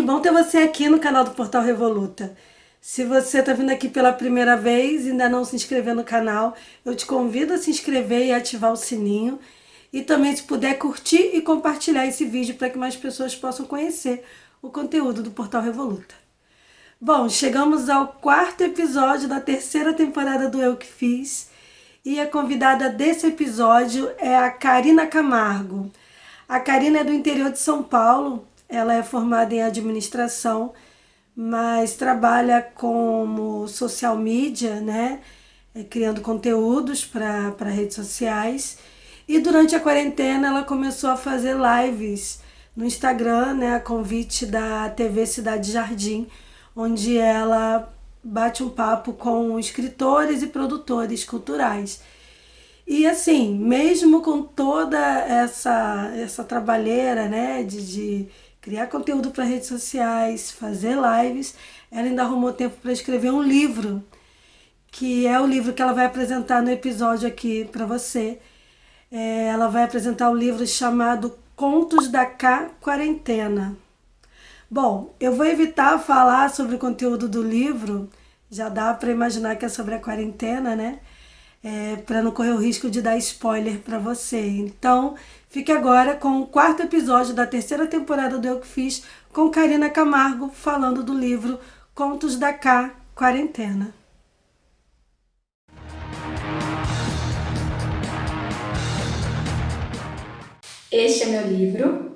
bom ter você aqui no canal do Portal Revoluta. Se você está vindo aqui pela primeira vez e ainda não se inscreveu no canal, eu te convido a se inscrever e ativar o sininho. E também, se puder, curtir e compartilhar esse vídeo para que mais pessoas possam conhecer o conteúdo do Portal Revoluta. Bom, chegamos ao quarto episódio da terceira temporada do Eu Que Fiz. E a convidada desse episódio é a Karina Camargo. A Karina é do interior de São Paulo, ela é formada em administração, mas trabalha como social media, né? Criando conteúdos para redes sociais. E durante a quarentena ela começou a fazer lives no Instagram, né? A convite da TV Cidade Jardim, onde ela bate um papo com escritores e produtores culturais. E assim, mesmo com toda essa trabalheira, né, de criar conteúdo para redes sociais, fazer lives, ela ainda arrumou tempo para escrever um livro, que é o livro que ela vai apresentar no episódio aqui para você. Ela vai apresentar um livro chamado Contos da Quarentena. Bom, eu vou evitar falar sobre o conteúdo do livro, já dá para imaginar que é sobre a quarentena, né? Para não correr o risco de dar spoiler para você. Então, fique agora com o quarto episódio da terceira temporada do Eu Que Fiz, com Karina Camargo falando do livro Contos da Quarentena. Este é meu livro,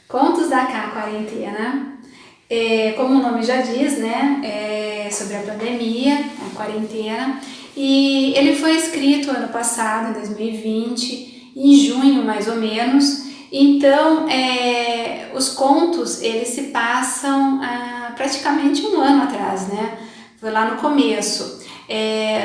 Contos da Quarentena. Como o nome já diz, né, é sobre a pandemia, a quarentena. E ele foi escrito ano passado, em 2020, em junho mais ou menos. Então, os contos, eles se passam praticamente um ano atrás, né? Foi lá no começo.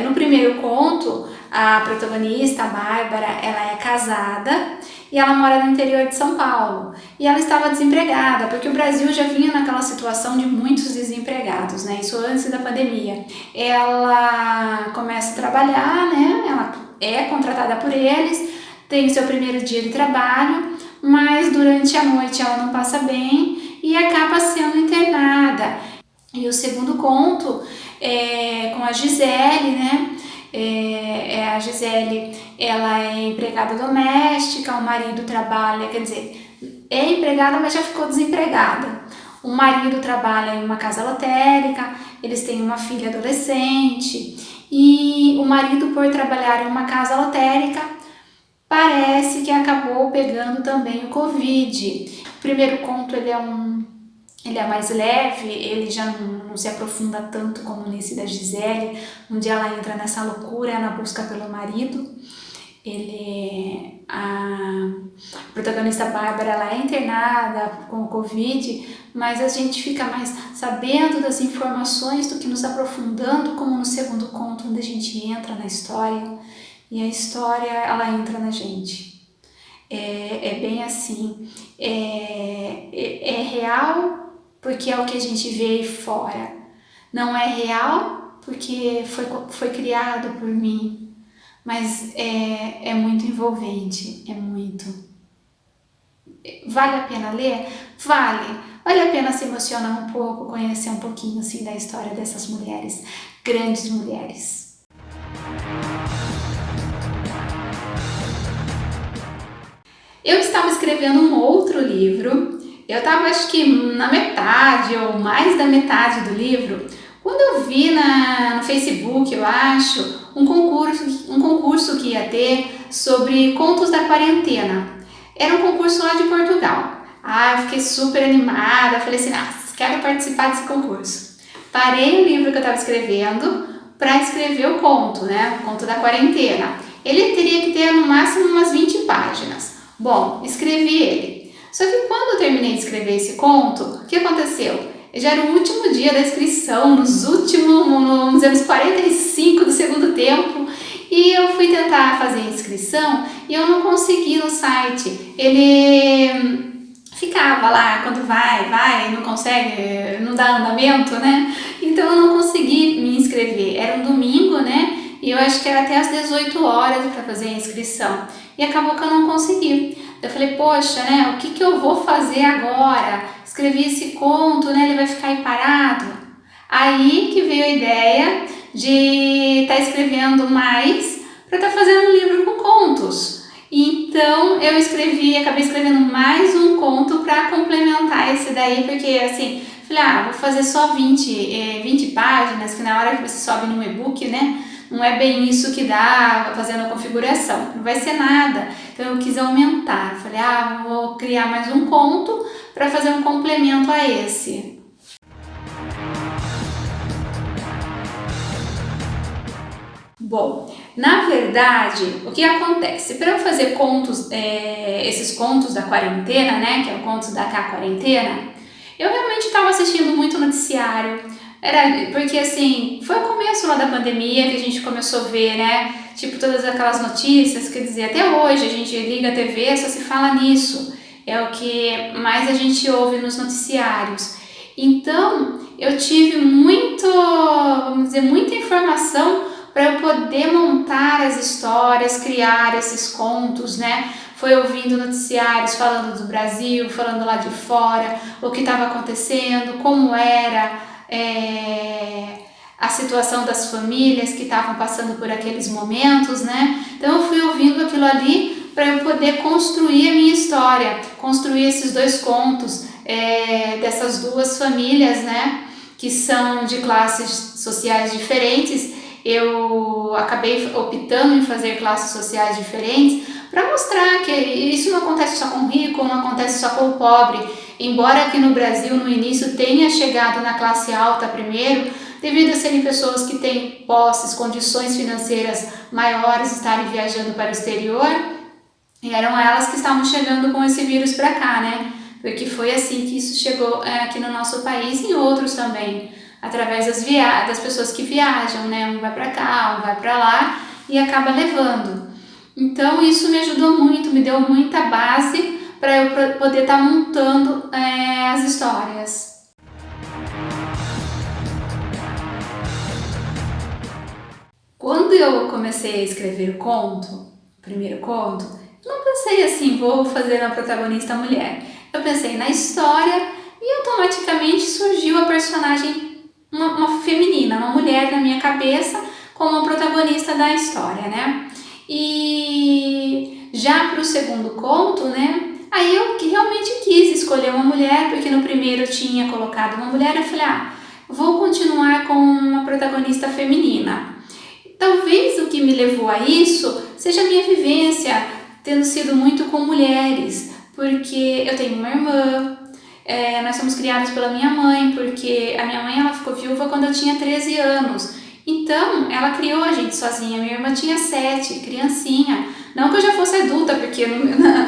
No primeiro conto, a protagonista, a Bárbara, ela é casada e ela mora no interior de São Paulo. E ela estava desempregada, porque o Brasil já vinha naquela situação de muitos desempregados, né? Isso antes da pandemia. Ela começa a trabalhar, né? Ela é contratada por eles, tem seu primeiro dia de trabalho, mas durante a noite ela não passa bem e acaba sendo internada. E o segundo conto é com a Gisele, né? A Gisele, ela é empregada doméstica, o marido trabalha, quer dizer, é empregada, mas já ficou desempregada. O marido trabalha em uma casa lotérica, eles têm uma filha adolescente, e o marido, por trabalhar em uma casa lotérica, parece que acabou pegando também o Covid. O primeiro conto, ele é mais leve, ele já não se aprofunda tanto como nesse da Gisele, onde ela entra nessa loucura na busca pelo marido. A protagonista Bárbara, ela é internada com o Covid, mas a gente fica mais sabendo das informações do que nos aprofundando, como no segundo conto, onde a gente entra na história, e a história, ela entra na gente. É bem assim, é real porque é o que a gente vê aí fora. Não é real porque foi criado por mim, mas é muito envolvente, é muito. Vale a pena ler? Vale. Vale a pena se emocionar um pouco, conhecer um pouquinho assim da história dessas mulheres, grandes mulheres. Eu estava escrevendo um outro livro. Eu estava, acho que na metade ou mais da metade do livro, quando eu vi no Facebook, eu acho, um concurso que ia ter sobre contos da quarentena. Era um concurso lá de Portugal. Eu fiquei super animada, falei assim, quero participar desse concurso. Parei o livro que eu estava escrevendo para escrever o conto, né? O conto da quarentena. Ele teria que ter no máximo umas 20 páginas. Bom, escrevi ele. Só que quando eu terminei de escrever esse conto, o que aconteceu? Já era o último dia da inscrição, nos 45 do segundo tempo, e eu fui tentar fazer a inscrição e eu não consegui no site. Ele ficava lá, quando vai, não consegue, não dá andamento, né? Então eu não consegui me inscrever. Era um domingo, né? E eu acho que era até às 18 horas para fazer a inscrição. E acabou que eu não consegui. Eu falei, poxa, né, o que eu vou fazer agora? Escrevi esse conto, né, ele vai ficar aí parado? Aí que veio a ideia de estar escrevendo mais para estar fazendo um livro com contos. Então eu acabei escrevendo mais um conto para complementar esse daí, porque assim, falei, vou fazer só 20 páginas, que na hora que você sobe no e-book, né, não é bem isso que dá fazendo a configuração, não vai ser nada. Então eu quis aumentar, falei, vou criar mais um conto para fazer um complemento a esse. Bom, na verdade, o que acontece? Para eu fazer contos, esses contos da quarentena, né, que é o Contos da Cá Quarentena, eu realmente estava assistindo muito noticiário. Porque assim, foi o começo lá da pandemia que a gente começou a ver, né, tipo todas aquelas notícias, quer dizer, até hoje a gente liga a TV, só se fala nisso. É o que mais a gente ouve nos noticiários. Então, eu tive muita informação para eu poder montar as histórias, criar esses contos, né? Foi ouvindo noticiários falando do Brasil, falando lá de fora, o que estava acontecendo, como era a situação das famílias que estavam passando por aqueles momentos, né? Então eu fui ouvindo aquilo ali para eu poder construir a minha história, construir esses dois contos dessas duas famílias, né? Que são de classes sociais diferentes. Eu acabei optando em fazer classes sociais diferentes para mostrar que isso não acontece só com o rico, não acontece só com o pobre. Embora aqui no Brasil, no início, tenha chegado na classe alta primeiro, devido a serem pessoas que têm posses, condições financeiras maiores, estarem viajando para o exterior, e eram elas que estavam chegando com esse vírus para cá, né? Porque foi assim que isso chegou aqui no nosso país e em outros também, através das pessoas que viajam, né? Um vai para cá, um vai para lá e acaba levando. Então isso me ajudou muito, me deu muita base para eu poder estar montando as histórias. Quando eu comecei a escrever o primeiro conto, eu não pensei assim, vou fazer uma protagonista mulher. Eu pensei na história e automaticamente surgiu a personagem, uma feminina, uma mulher na minha cabeça como a protagonista da história, né? E já para o segundo conto, né? Aí eu realmente quis escolher uma mulher, porque no primeiro eu tinha colocado uma mulher, eu falei, vou continuar com uma protagonista feminina. Talvez o que me levou a isso seja a minha vivência, tendo sido muito com mulheres, porque eu tenho uma irmã, nós somos criados pela minha mãe, porque a minha mãe ela ficou viúva quando eu tinha 13 anos. Então, ela criou a gente sozinha. Minha irmã tinha 7, criancinha. Não que eu já fosse adulta, porque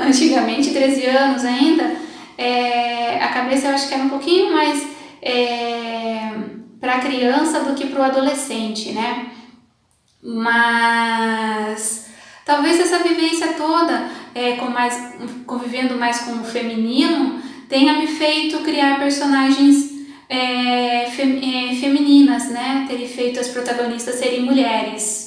antigamente, 13 anos ainda, a cabeça eu acho que era um pouquinho mais para a criança do que para o adolescente, né? Mas talvez essa vivência toda, convivendo mais com o feminino, tenha me feito criar personagens femininas, né? Terem feito as protagonistas serem mulheres.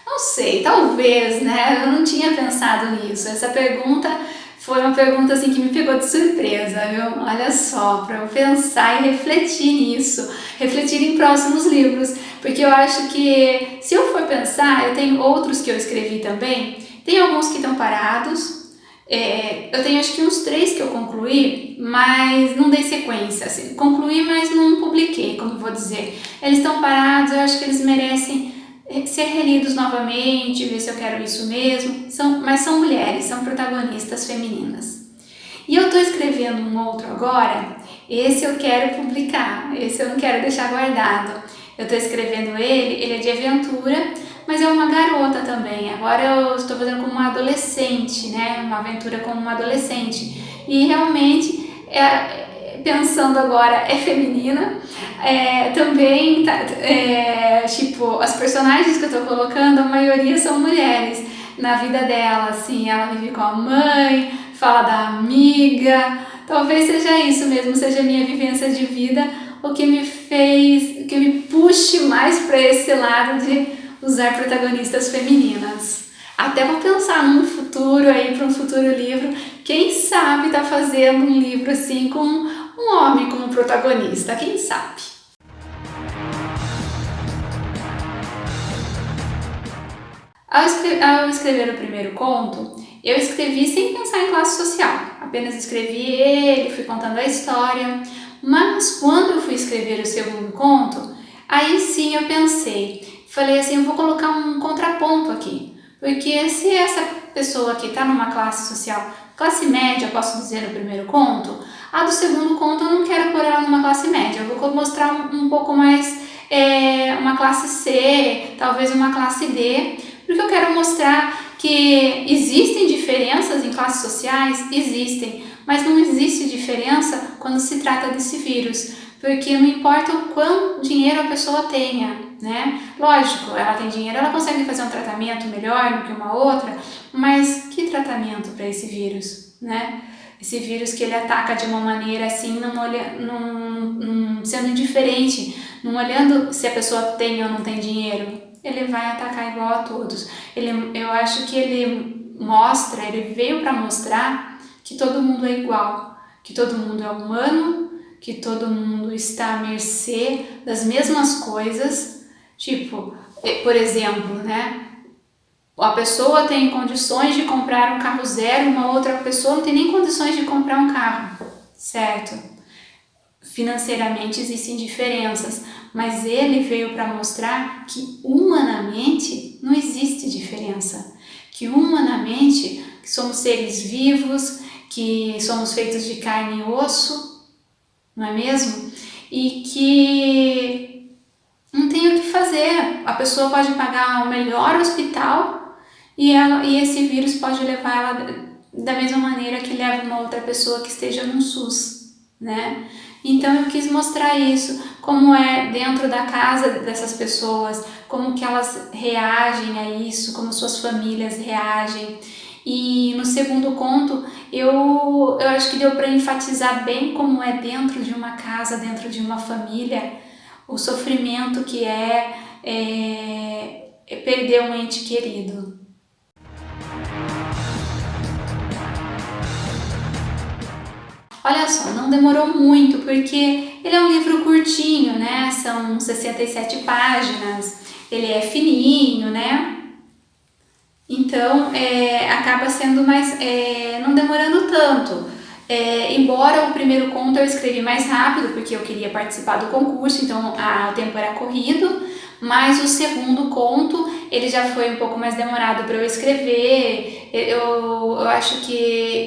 Não sei, talvez, né? Eu não tinha pensado nisso. Essa pergunta foi uma pergunta assim que me pegou de surpresa, viu? Olha só, para eu pensar e refletir nisso, refletir em próximos livros, porque eu acho que se eu for pensar, eu tenho outros que eu escrevi também, tem alguns que estão parados. Eu tenho acho que uns 3 que eu concluí, mas não dei sequência, assim, concluí, mas não publiquei, como vou dizer. Eles estão parados, eu acho que eles merecem ser relidos novamente, ver se eu quero isso mesmo, mas são mulheres, são protagonistas femininas. E eu estou escrevendo um outro agora, esse eu quero publicar, esse eu não quero deixar guardado. Eu estou escrevendo ele é de aventura, mas é uma garota também. Agora eu estou fazendo como uma adolescente, né? Uma aventura como uma adolescente. E realmente, pensando agora, é feminina. Também, tipo, as personagens que eu estou colocando, a maioria são mulheres na vida dela, assim. Ela vive com a mãe, fala da amiga. Talvez seja isso mesmo, seja a minha vivência de vida, o que me puxe mais para esse lado de usar protagonistas femininas. Até vou pensar num futuro aí, para um futuro livro, quem sabe tá fazendo um livro assim com um homem como protagonista, quem sabe? Ao escrever o primeiro conto, eu escrevi sem pensar em classe social, apenas escrevi ele, fui contando a história, mas quando eu fui escrever o segundo conto, aí sim eu pensei, falei assim, eu vou colocar um contraponto aqui, porque se essa pessoa aqui está numa classe social, classe média, posso dizer no primeiro conto, a do segundo conto eu não quero pôr ela numa classe média, eu vou mostrar um pouco mais uma classe C, talvez uma classe D, porque eu quero mostrar que existem diferenças em classes sociais, existem, mas não existe diferença quando se trata desse vírus, porque não importa o quanto dinheiro a pessoa tenha, né? Lógico, ela tem dinheiro, ela consegue fazer um tratamento melhor do que uma outra, mas que tratamento para esse vírus, né? Esse vírus que ele ataca de uma maneira assim, sendo indiferente, não olhando se a pessoa tem ou não tem dinheiro. Ele vai atacar igual a todos. Eu acho que ele veio para mostrar que todo mundo é igual, que todo mundo é humano, que todo mundo está à mercê das mesmas coisas. Tipo, por exemplo, né? A pessoa tem condições de comprar um carro zero, uma outra pessoa não tem nem condições de comprar um carro, certo? Financeiramente existem diferenças, mas ele veio para mostrar que humanamente não existe diferença, que humanamente somos seres vivos, que somos feitos de carne e osso, não é mesmo? E que não tem o que fazer, a pessoa pode pagar o melhor hospital e esse vírus pode levar ela da mesma maneira que leva uma outra pessoa que esteja no SUS, né? Então eu quis mostrar isso, como é dentro da casa dessas pessoas, como que elas reagem a isso, como suas famílias reagem. E no segundo conto, eu acho que deu para enfatizar bem como é dentro de uma casa, dentro de uma família, o sofrimento que é perder um ente querido. Olha só, não demorou muito, porque ele é um livro curtinho, né? São 67 páginas, ele é fininho, né? Então, acaba sendo mais... não demorando tanto. Embora o primeiro conto eu escrevi mais rápido, porque eu queria participar do concurso, então o tempo era corrido, mas o segundo conto, ele já foi um pouco mais demorado para eu escrever. Eu acho que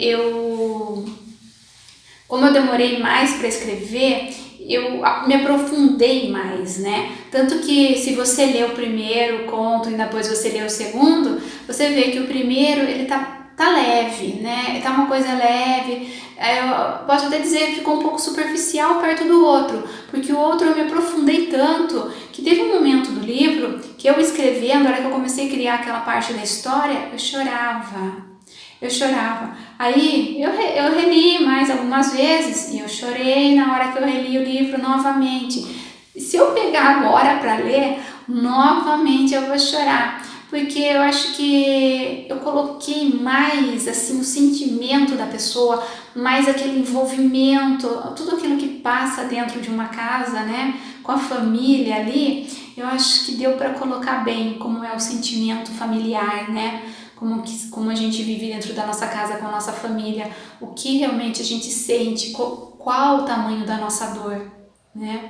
como eu demorei mais para escrever, eu me aprofundei mais, né? Tanto que se você lê o primeiro conto e depois você lê o segundo, você vê que o primeiro, ele tá leve, né? Tá uma coisa leve. Eu posso até dizer que ficou um pouco superficial perto do outro, porque o outro eu me aprofundei tanto que teve um momento do livro que eu escrevendo, na hora que eu comecei a criar aquela parte da história, eu chorava. Aí eu reli mais algumas vezes e eu chorei na hora que eu reli o livro novamente. Se eu pegar agora para ler, novamente eu vou chorar, porque eu acho que eu coloquei mais assim o sentimento da pessoa, mais aquele envolvimento, tudo aquilo que passa dentro de uma casa, né, com a família ali. Eu acho que deu para colocar bem como é o sentimento familiar, né? Como a gente vive dentro da nossa casa com a nossa família, o que realmente a gente sente, qual o tamanho da nossa dor, né?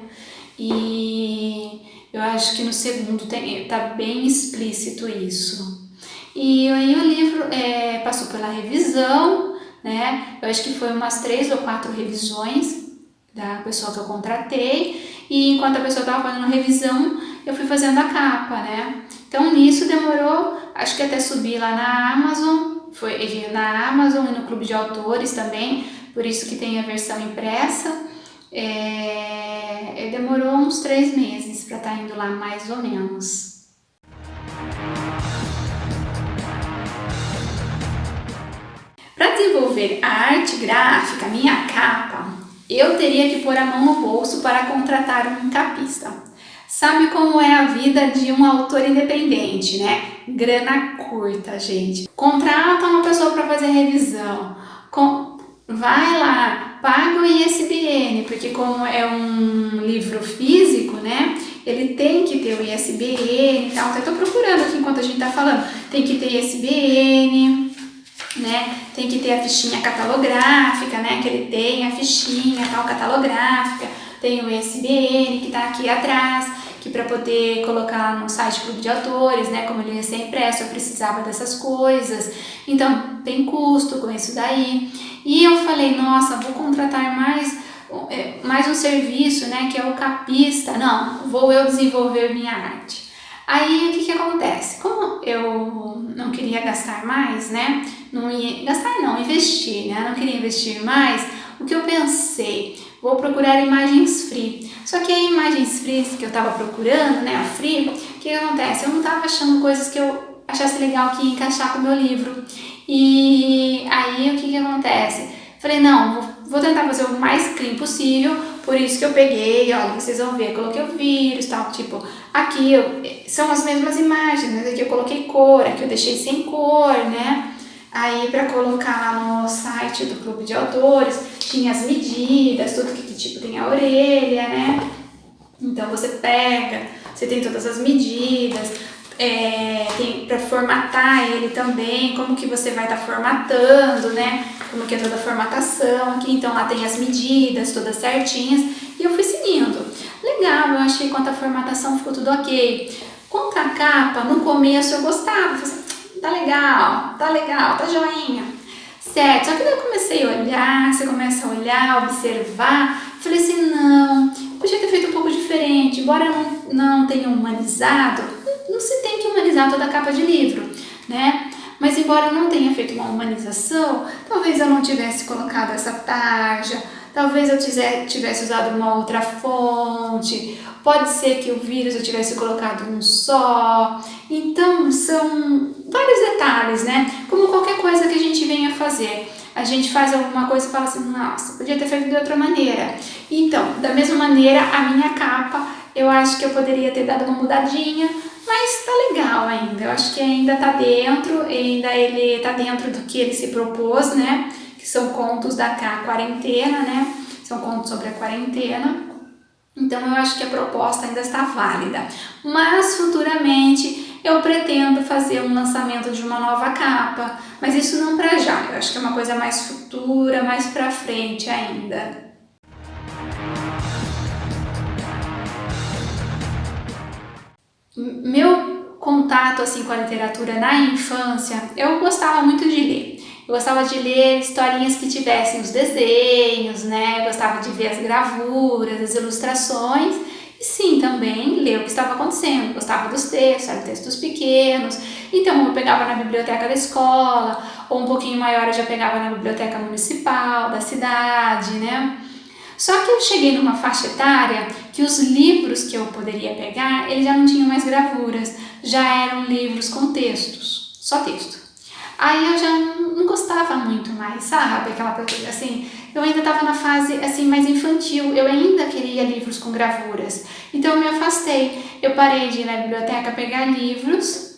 E eu acho que no segundo tá bem explícito isso. E aí o livro passou pela revisão, né? Eu acho que foi umas 3 ou 4 revisões da pessoa que eu contratei, e enquanto a pessoa estava fazendo a revisão, eu fui fazendo a capa, né? Então nisso demorou, acho que até subir lá na Amazon, foi na Amazon e no Clube de Autores também, por isso que tem a versão impressa. Demorou uns 3 meses para estar indo lá, mais ou menos. Para desenvolver a arte gráfica, minha capa, eu teria que pôr a mão no bolso para contratar um capista. Sabe como é a vida de um autor independente, né? Grana curta, gente. Contrata uma pessoa para fazer revisão. Vai lá, paga o ISBN, porque como é um livro físico, né? Ele tem que ter o ISBN e tal. Até tô procurando aqui enquanto a gente tá falando. Tem que ter ISBN, né? Tem que ter a fichinha catalográfica, né? Que ele tem a fichinha tal catalográfica. Tem o ISBN que tá aqui atrás, que para poder colocar no site Clube de Autores, né? Como ele ia ser impresso, eu precisava dessas coisas. Então, tem custo com isso daí. E eu falei, nossa, vou contratar mais um serviço, né? Que é o capista. Não, vou eu desenvolver minha arte. Aí, o que acontece? Como eu não queria gastar mais, né? Investir, né? Não queria investir mais. O que eu pensei? Vou procurar imagens free. Só que a imagens free que eu tava procurando, né? A free, o que acontece? Eu não tava achando coisas que eu achasse legal que ia encaixar com o meu livro. E aí, o que acontece? Falei, não, vou tentar fazer o mais clean possível. Por isso que eu peguei, olha, vocês vão ver, coloquei o vírus, tal, tipo, aqui são as mesmas imagens, mas aqui eu coloquei cor, aqui eu deixei sem cor, né? Aí para colocar lá no site do Clube de Autores, tinha as medidas, tudo que tipo tem a orelha, né? Então você pega, você tem todas as medidas, tem para formatar ele também, como que você vai estar formatando, né? Como que é toda a formatação aqui, então lá tem as medidas todas certinhas e eu fui seguindo. Legal, eu achei quanto a formatação ficou tudo ok. Quanto a capa, no começo eu gostava, falei assim, tá legal, tá joinha. Certo, só que daí eu comecei a olhar, você começa a olhar, observar, falei assim, não, podia ter feito um pouco diferente, embora não tenha humanizado, não se tem que humanizar toda a capa de livro, né? Mas embora eu não tenha feito uma humanização, talvez eu não tivesse colocado essa tarja, talvez eu tivesse usado uma outra fonte, pode ser que o vírus eu tivesse colocado um só. Então são vários detalhes, né? Como qualquer coisa que a gente venha fazer. A gente faz alguma coisa e fala assim, nossa, podia ter feito de outra maneira. Então, da mesma maneira, a minha capa, eu acho que eu poderia ter dado uma mudadinha, mas tá legal ainda. Eu acho que ainda tá dentro, ainda ele tá dentro do que ele se propôs, né? Que são contos da quarentena, né? São contos sobre a quarentena. Então eu acho que a proposta ainda está válida. Mas futuramente eu pretendo fazer um lançamento de uma nova capa, mas isso não para já. Eu acho que é uma coisa mais futura, mais para frente ainda. Meu contato assim com a literatura na infância, eu gostava muito de ler. Eu gostava de ler historinhas que tivessem os desenhos, né? Eu gostava de ver as gravuras, as ilustrações e sim, também ler o que estava acontecendo. Eu gostava dos textos, eram textos pequenos. Então eu pegava na biblioteca da escola, ou um pouquinho maior eu já pegava na biblioteca municipal da cidade, né? Só que eu cheguei numa faixa etária que os livros que eu poderia pegar, eles já não tinham mais gravuras, já eram livros com textos, só texto. Aí eu já não gostava muito mais, sabe? Aquela coisa assim, eu ainda estava na fase assim mais infantil, eu ainda queria livros com gravuras. Então eu me afastei, eu parei de ir na biblioteca pegar livros,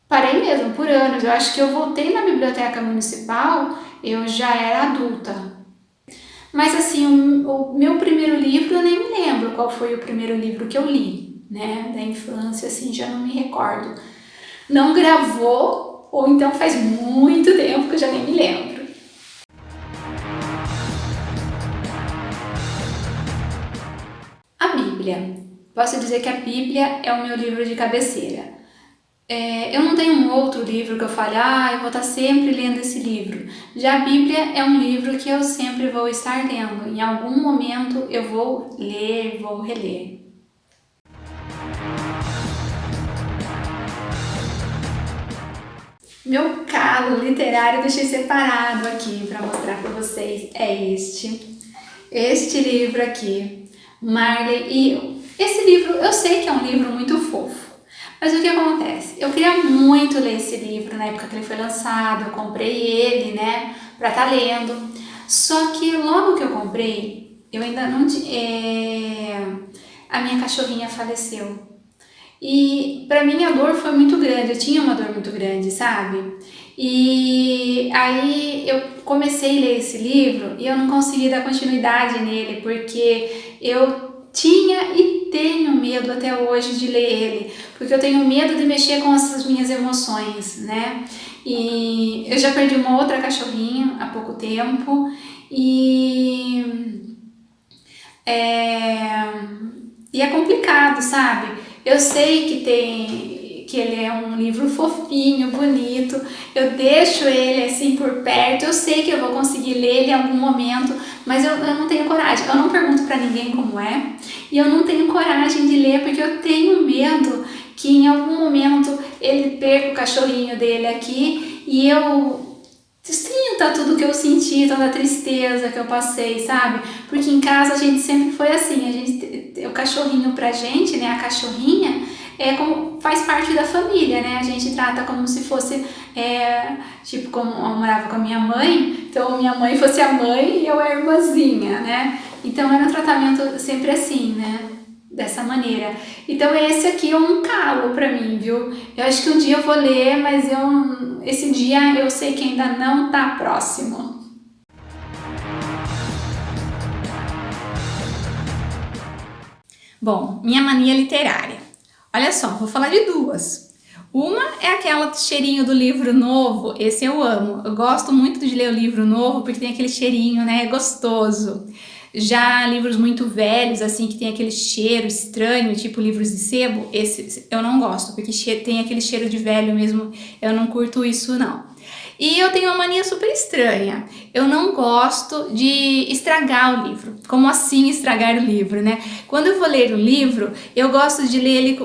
parei mesmo por anos. Eu acho que eu voltei na biblioteca municipal, eu já era adulta. Mas assim, o meu primeiro livro eu nem me lembro qual foi o primeiro livro que eu li, né? Da infância, assim, já não me recordo. Não gravou, ou então faz muito tempo que eu já nem me lembro. A Bíblia. Posso dizer que a Bíblia é o meu livro de cabeceira. Eu não tenho um outro livro que eu fale, eu vou estar sempre lendo esse livro. Já a Bíblia é um livro que eu sempre vou estar lendo. Em algum momento eu vou ler, vou reler. Meu calo literário eu deixei separado aqui para mostrar para vocês. É este livro aqui, Marley e eu. Esse livro, eu sei que é um livro muito fofo. Mas o que acontece? Eu queria muito ler esse livro na época que ele foi lançado, eu comprei ele, né, pra estar lendo. Só que logo que eu comprei, eu ainda não tinha... a minha cachorrinha faleceu. E pra mim a dor foi muito grande, eu tinha uma dor muito grande, sabe? E aí eu comecei a ler esse livro e eu não consegui dar continuidade nele, porque eu tinha e tenho medo até hoje de ler ele, porque eu tenho medo de mexer com essas minhas emoções, né? E eu já perdi uma outra cachorrinha há pouco tempo e é, e é complicado, sabe? Eu sei que ele é um livro fofinho, bonito. Eu deixo ele assim por perto. Eu sei que eu vou conseguir ler ele em algum momento, mas eu não tenho coragem. Eu não pergunto pra ninguém como é e eu não tenho coragem de ler porque eu tenho medo que em algum momento ele perca o cachorrinho dele aqui e eu sinta tudo que eu senti, toda a tristeza que eu passei, sabe? Porque em casa a gente sempre foi assim, o cachorrinho pra gente, né, a cachorrinha, faz parte da família, né? A gente trata como se fosse, tipo, como eu morava com a minha mãe, então minha mãe fosse a mãe e eu a irmãzinha, né? Então era um tratamento sempre assim, né? Dessa maneira. Então esse aqui é um calo pra mim, viu? Eu acho que um dia eu vou ler, mas esse dia eu sei que ainda não tá próximo. Bom, minha mania literária. Olha só, vou falar de duas. Uma é aquela cheirinho do livro novo, esse eu amo. Eu gosto muito de ler o livro novo porque tem aquele cheirinho, né? É gostoso. Já livros muito velhos, assim, que tem aquele cheiro estranho, tipo livros de sebo, esse eu não gosto, porque tem aquele cheiro de velho mesmo, eu não curto isso não. E eu tenho uma mania super estranha. Eu não gosto de estragar o livro. Como assim estragar o livro, né? Quando eu vou ler o livro, eu gosto de ler ele,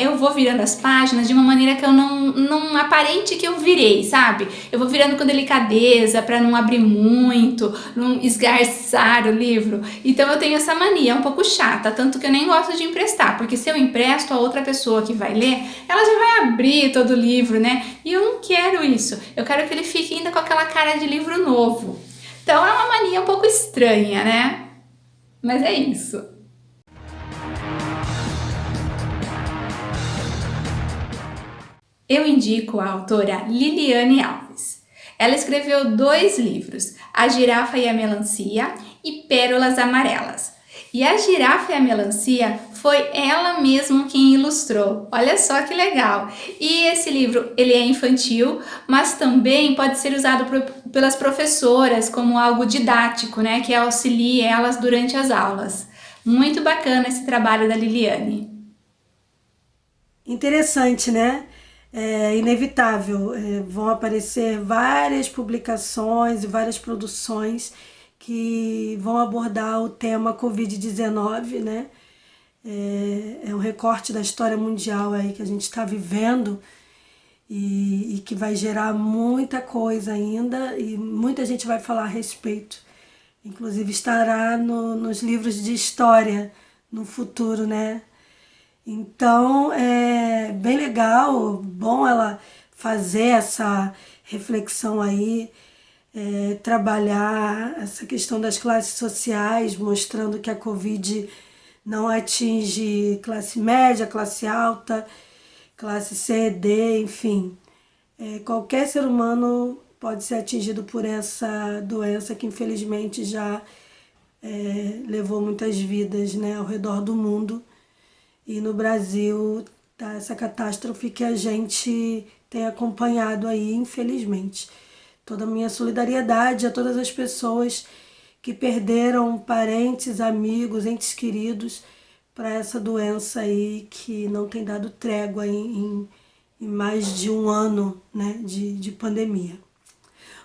eu vou virando as páginas de uma maneira que eu não aparente que eu virei, sabe? Eu vou virando com delicadeza para não abrir muito, não esgarçar o livro. Então eu tenho essa mania, é um pouco chata, tanto que eu nem gosto de emprestar, porque se eu empresto a outra pessoa que vai ler, ela já vai abrir todo o livro, né? E eu não quero isso. Eu quero que ele fique ainda com aquela cara de livro novo. Então é uma mania um pouco estranha, né? Mas é isso. Eu indico a autora Liliane Alves. Ela escreveu 2 livros, A Girafa e a Melancia e Pérolas Amarelas. E A Girafa e a Melancia foi ela mesma quem ilustrou. Olha só que legal! E esse livro, ele é infantil, mas também pode ser usado pelas professoras como algo didático, né? Que auxilie elas durante as aulas. Muito bacana esse trabalho da Liliane. Interessante, né? É inevitável. Vão aparecer várias publicações e várias produções que vão abordar o tema Covid-19, né? É um recorte da história mundial aí que a gente está vivendo e que vai gerar muita coisa ainda e muita gente vai falar a respeito. Inclusive estará nos livros de história no futuro, né? Então é bem legal, bom ela fazer essa reflexão aí, trabalhar essa questão das classes sociais, mostrando que a Covid não atinge classe média, classe alta, classe C, D, enfim. Qualquer ser humano pode ser atingido por essa doença que infelizmente já levou muitas vidas, né, ao redor do mundo. E no Brasil tá essa catástrofe que a gente tem acompanhado aí, infelizmente. Toda a minha solidariedade a todas as pessoas que perderam parentes, amigos, entes queridos para essa doença aí que não tem dado trégua em mais de um ano, né, de pandemia.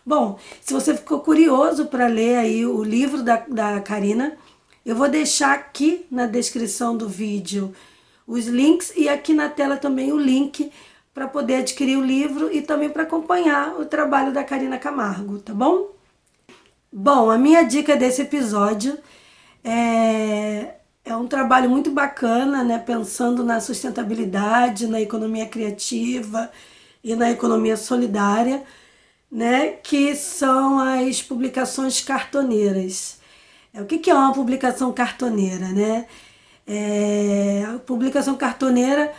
Bom, se você ficou curioso para ler aí o livro da Karina, eu vou deixar aqui na descrição do vídeo os links e aqui na tela também o link para poder adquirir o livro e também para acompanhar o trabalho da Karina Camargo, tá bom? Bom, a minha dica desse episódio é um trabalho muito bacana, né? Pensando na sustentabilidade, na economia criativa e na economia solidária, né? Que são as publicações cartoneiras. O que é uma publicação cartoneira, né? A publicação cartoneira,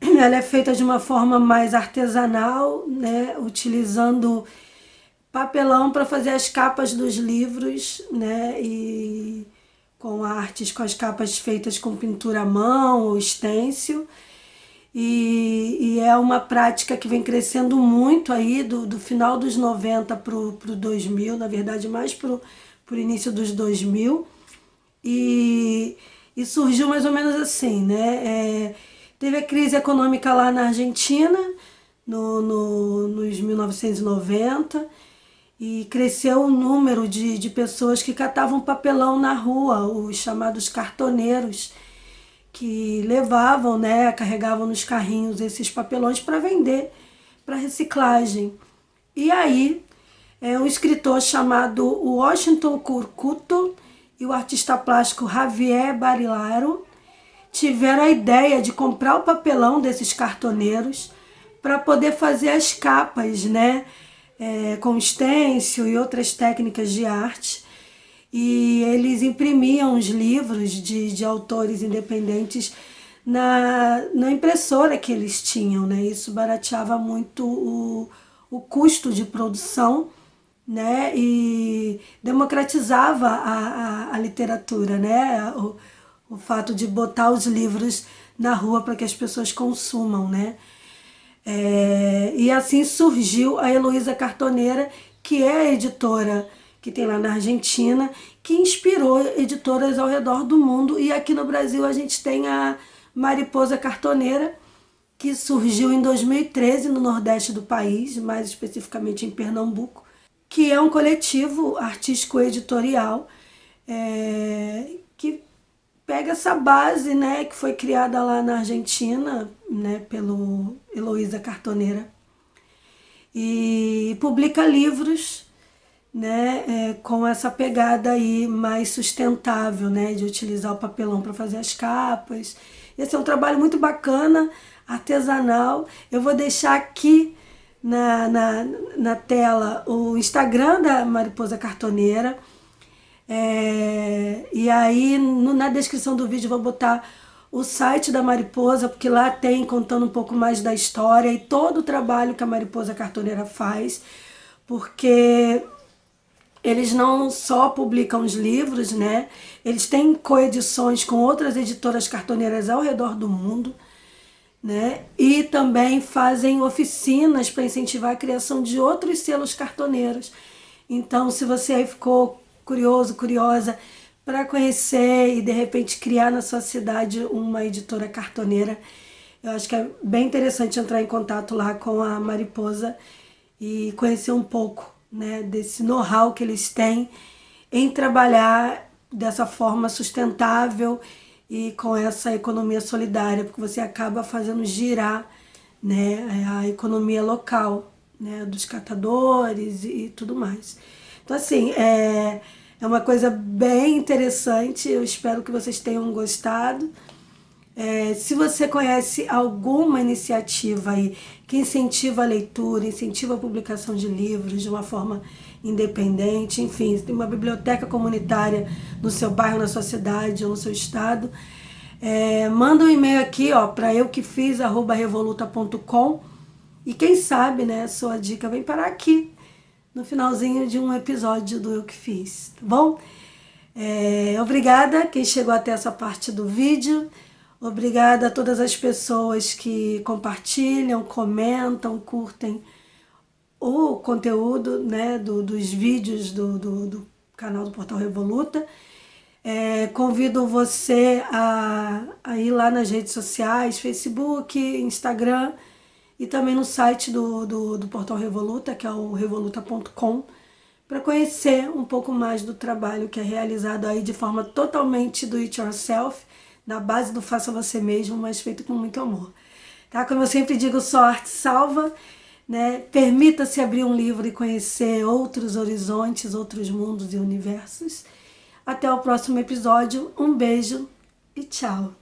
ela é feita de uma forma mais artesanal, né, utilizando papelão para fazer as capas dos livros, né, e com artes, com as capas feitas com pintura à mão ou stencil. E é uma prática que vem crescendo muito aí do final dos 90 pro 2000, na verdade mais pro início dos 2000. E surgiu mais ou menos assim, né? Teve a crise econômica lá na Argentina, nos 1990, e cresceu o número de pessoas que catavam papelão na rua, os chamados cartoneiros, que levavam, né, carregavam nos carrinhos esses papelões para vender, para reciclagem. E aí, um escritor chamado Washington Curcuto e o artista plástico Javier Barilaro tiveram a ideia de comprar o papelão desses cartoneiros para poder fazer as capas, né, com stencil e outras técnicas de arte. E eles imprimiam os livros de autores independentes na impressora que eles tinham, né? Isso barateava muito o custo de produção, né? E democratizava a literatura, né? O fato de botar os livros na rua para que as pessoas consumam, né? E assim surgiu a Heloísa Cartoneira, que é a editora que tem lá na Argentina, que inspirou editoras ao redor do mundo. E aqui no Brasil a gente tem a Mariposa Cartoneira, que surgiu em 2013 no Nordeste do país, mais especificamente em Pernambuco, que é um coletivo artístico-editorial que pega essa base, né, que foi criada lá na Argentina, né, pelo Heloísa Cartoneira, e publica livros, né, com essa pegada aí mais sustentável, né, de utilizar o papelão para fazer as capas. Esse é um trabalho muito bacana, artesanal. Eu vou deixar aqui na tela o Instagram da Mariposa Cartoneira. E aí na descrição do vídeo eu vou botar o site da Mariposa, porque lá tem contando um pouco mais da história e todo o trabalho que a Mariposa Cartoneira faz, porque eles não só publicam os livros, né? Eles têm coedições com outras editoras cartoneiras ao redor do mundo, né? E também fazem oficinas para incentivar a criação de outros selos cartoneiros. Então, se você aí ficou curioso, curiosa para conhecer e de repente criar na sua cidade uma editora cartoneira, eu acho que é bem interessante entrar em contato lá com a Mariposa e conhecer um pouco, né, desse know-how que eles têm em trabalhar dessa forma sustentável e com essa economia solidária, porque você acaba fazendo girar, né, a economia local, né, dos catadores e tudo mais. Então, assim, é uma coisa bem interessante, eu espero que vocês tenham gostado. Se você conhece alguma iniciativa aí que incentiva a leitura, incentiva a publicação de livros de uma forma independente, enfim, tem uma biblioteca comunitária no seu bairro, na sua cidade ou no seu estado, manda um e-mail aqui para euquefiz@revoluta.com e quem sabe, né, a sua dica vem parar aqui no finalzinho de um episódio do Eu Que Fiz, tá bom? Obrigada quem chegou até essa parte do vídeo. Obrigada a todas as pessoas que compartilham, comentam, curtem o conteúdo, né, dos vídeos do canal do Portal Revoluta. Convido você a ir lá nas redes sociais, Facebook, Instagram e também no site do Portal Revoluta, que é o revoluta.com, para conhecer um pouco mais do trabalho que é realizado aí de forma totalmente do it yourself, na base do faça você mesmo, mas feito com muito amor. Tá? Como eu sempre digo, só arte salva, né? Permita-se abrir um livro e conhecer outros horizontes, outros mundos e universos. Até o próximo episódio. Um beijo e tchau!